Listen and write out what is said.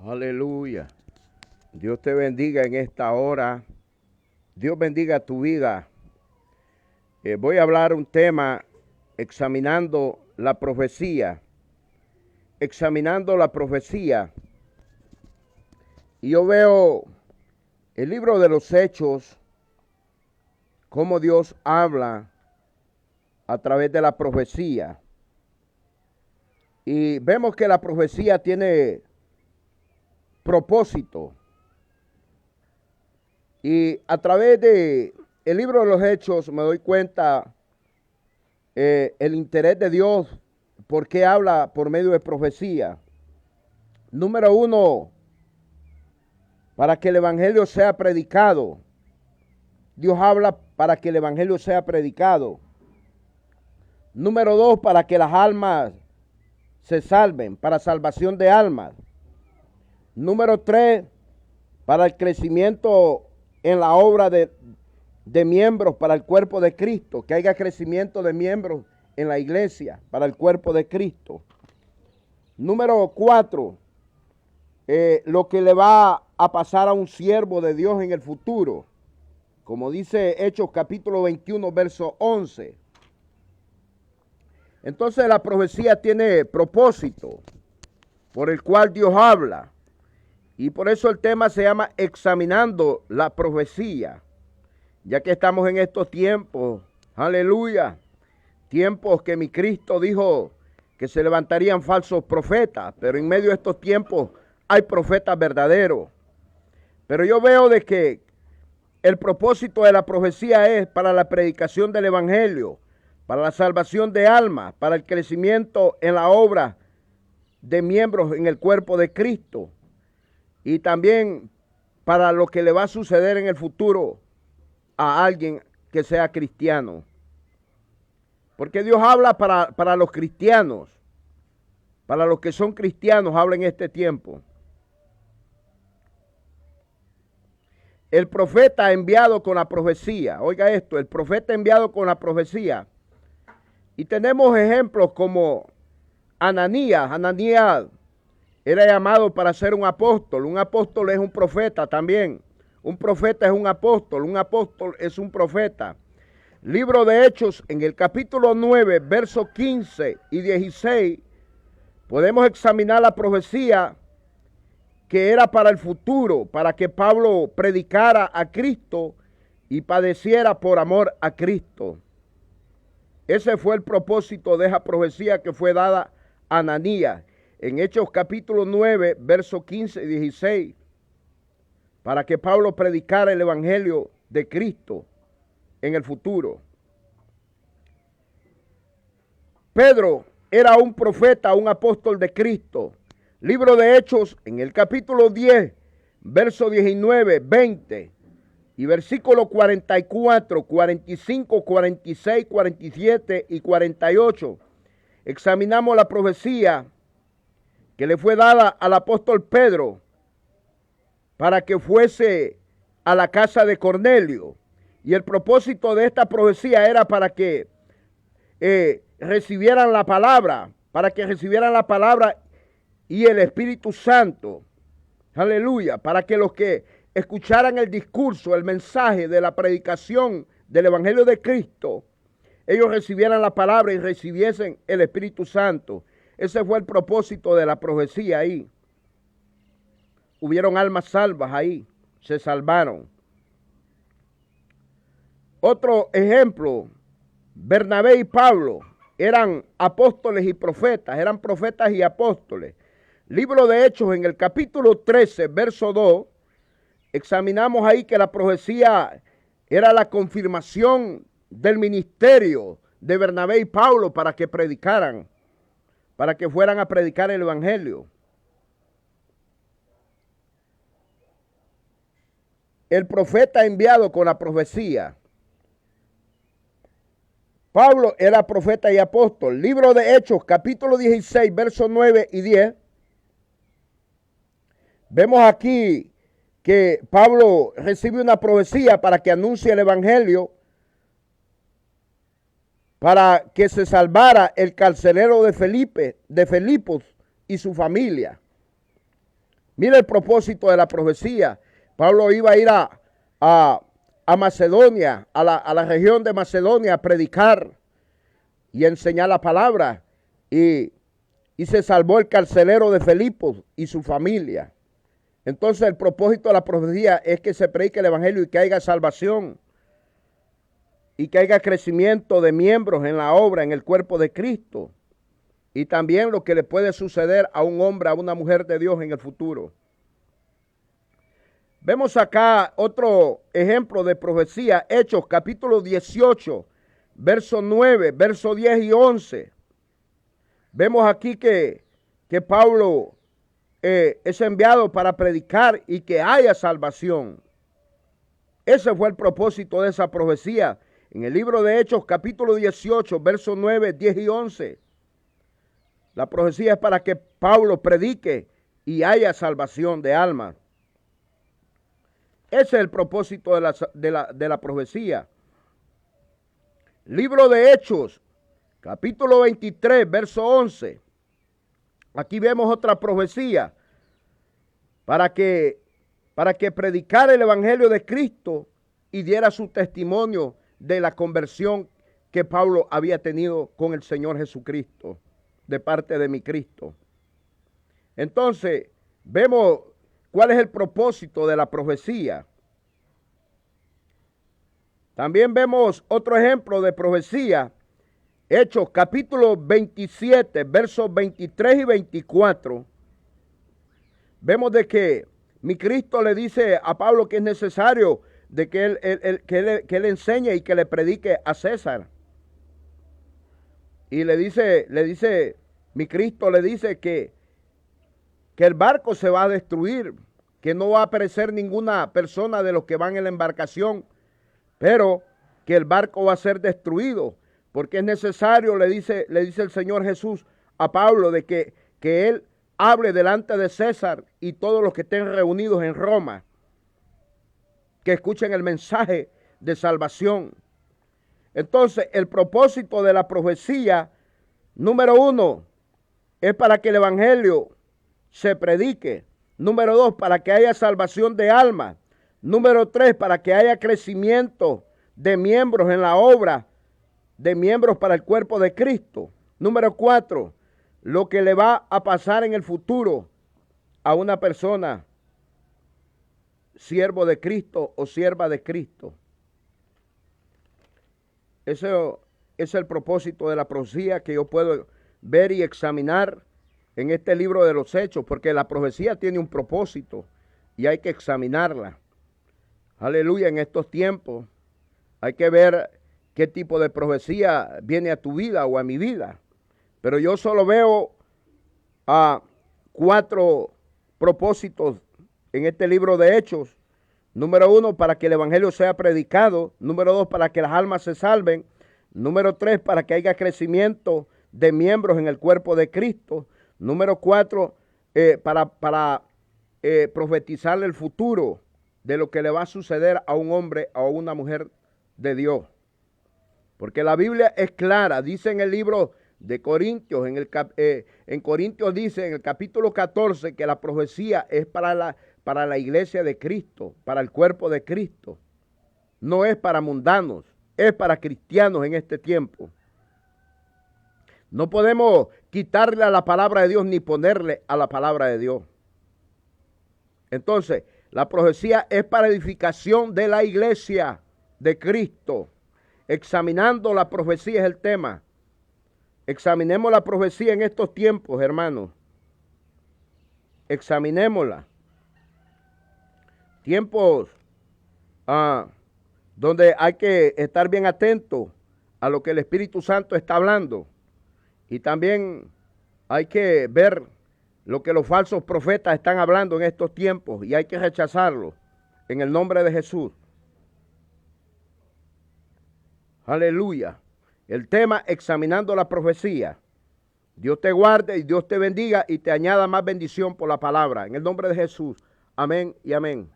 Aleluya. Dios te bendiga en esta hora. Dios bendiga tu vida. Voy a hablar un tema examinando la profecía. Examinando la profecía. Y yo veo el libro de los Hechos, cómo Dios habla a través de la profecía. Y vemos que la profecía tiene propósito. Y a través de el libro de los Hechos me doy cuenta el interés de Dios, por qué habla por medio de profecía. Número uno, para que el evangelio sea predicado. Dios habla para que el evangelio sea predicado. Número dos, para que las almas se salven, para salvación de almas. Número tres, para el crecimiento en la obra de miembros para el cuerpo de Cristo, que haya crecimiento de miembros en la iglesia para el cuerpo de Cristo. Número cuatro, lo que le va a pasar a un siervo de Dios en el futuro, como dice Hechos capítulo 21, verso 11. Entonces la profecía tiene propósito por el cual Dios habla. Y por eso el tema se llama examinando la profecía. Ya que estamos en estos tiempos, aleluya, tiempos que mi Cristo dijo que se levantarían falsos profetas, pero en medio de estos tiempos hay profetas verdaderos. Pero yo veo de que el propósito de la profecía es para la predicación del evangelio, para la salvación de almas, para el crecimiento en la obra de miembros en el cuerpo de Cristo y también para lo que le va a suceder en el futuro a alguien que sea cristiano. Porque Dios habla para los cristianos, para los que son cristianos, habla en este tiempo. El profeta enviado con la profecía, oiga esto, el profeta enviado con la profecía. Y tenemos ejemplos como Ananías. Ananías era llamado para ser un apóstol es un profeta también. Un profeta es un apóstol es un profeta. Libro de Hechos, en el capítulo 9, versos 15 y 16, podemos examinar la profecía que era para el futuro, para que Pablo predicara a Cristo y padeciera por amor a Cristo. Ese fue el propósito de esa profecía que fue dada a Ananías en Hechos capítulo 9, versos 15 y 16, para que Pablo predicara el evangelio de Cristo en el futuro. Pedro era un profeta, un apóstol de Cristo. Libro de Hechos, en el capítulo 10, versos 19, 20 y versículos 44, 45, 46, 47 y 48. Examinamos la profecía que le fue dada al apóstol Pedro para que fuese a la casa de Cornelio. Y el propósito de esta profecía era para que recibieran la palabra, y el Espíritu Santo. Aleluya, para que los que escucharan el discurso, el mensaje de la predicación del Evangelio de Cristo, ellos recibieran la palabra y recibiesen el Espíritu Santo. Ese fue el propósito de la profecía ahí. Hubieron almas salvas ahí, se salvaron. Otro ejemplo, Bernabé y Pablo eran apóstoles y profetas, eran profetas y apóstoles. Libro de Hechos, en el capítulo 13, verso 2, examinamos ahí que la profecía era la confirmación del ministerio de Bernabé y Pablo para que predicaran, para que fueran a predicar el evangelio. El profeta enviado con la profecía. Pablo era profeta y apóstol. Libro de Hechos, capítulo 16, versos 9 y 10. Vemos aquí que Pablo recibe una profecía para que anuncie el evangelio, para que se salvara el carcelero de Filipos y su familia. Mira el propósito de la profecía. Pablo iba a ir a Macedonia, a la región de Macedonia, a predicar y a enseñar la palabra. Y se salvó el carcelero de Filipos y su familia. Entonces el propósito de la profecía es que se predique el evangelio y que haya salvación y que haya crecimiento de miembros en la obra, en el cuerpo de Cristo. Y también lo que le puede suceder a un hombre, a una mujer de Dios en el futuro. Vemos acá otro ejemplo de profecía, Hechos capítulo 18, verso 9, verso 10 y 11. Vemos aquí que Pablo es enviado para predicar y que haya salvación. Ese fue el propósito de esa profecía. En el libro de Hechos, capítulo 18, versos 9, 10 y 11. La profecía es para que Pablo predique y haya salvación de almas. Ese es el propósito de la profecía. Libro de Hechos, capítulo 23, verso 11. Aquí vemos otra profecía para que predicara el evangelio de Cristo y diera su testimonio de la conversión que Pablo había tenido con el Señor Jesucristo, de parte de mi Cristo. Entonces, vemos cuál es el propósito de la profecía. También vemos otro ejemplo de profecía, Hechos capítulo 27, versos 23 y 24. Vemos de que mi Cristo le dice a Pablo que es necesario de que él enseñe y que le predique a César. Y le dice, mi Cristo le dice que el barco se va a destruir, que no va a perecer ninguna persona de los que van en la embarcación, pero que el barco va a ser destruido, porque es necesario, le dice el Señor Jesús a Pablo, de que él hable delante de César y todos los que estén reunidos en Roma, que escuchen el mensaje de salvación. Entonces, el propósito de la profecía, número 1, es para que el evangelio se predique. Número 2, para que haya salvación de almas. Número 3, para que haya crecimiento de miembros en la obra, de miembros para el cuerpo de Cristo. Número 4, lo que le va a pasar en el futuro a una persona, siervo de Cristo o sierva de Cristo. Ese es el propósito de la profecía que yo puedo ver y examinar en este libro de los Hechos, porque la profecía tiene un propósito y hay que examinarla. Aleluya, en estos tiempos hay que ver qué tipo de profecía viene a tu vida o a mi vida. Pero yo solo veo 4 propósitos en este libro de Hechos. Número 1, para que el evangelio sea predicado. Número 2, para que las almas se salven. Número 3, para que haya crecimiento de miembros en el cuerpo de Cristo. Número 4, para profetizarle el futuro de lo que le va a suceder a un hombre o a una mujer de Dios. Porque la Biblia es clara, dice en el libro de Corintios, en Corintios dice en el capítulo 14 que la profecía es para la iglesia de Cristo, para el cuerpo de Cristo. No es para mundanos, es para cristianos en este tiempo. No podemos quitarle a la palabra de Dios ni ponerle a la palabra de Dios. Entonces, la profecía es para edificación de la iglesia de Cristo. Examinando la profecía es el tema. Examinemos la profecía en estos tiempos, hermanos. Examinémosla. Tiempos donde hay que estar bien atentos a lo que el Espíritu Santo está hablando. Y también hay que ver lo que los falsos profetas están hablando en estos tiempos y hay que rechazarlo en el nombre de Jesús. Aleluya. El tema, examinando la profecía. Dios te guarde y Dios te bendiga y te añada más bendición por la palabra. En el nombre de Jesús. Amén y amén.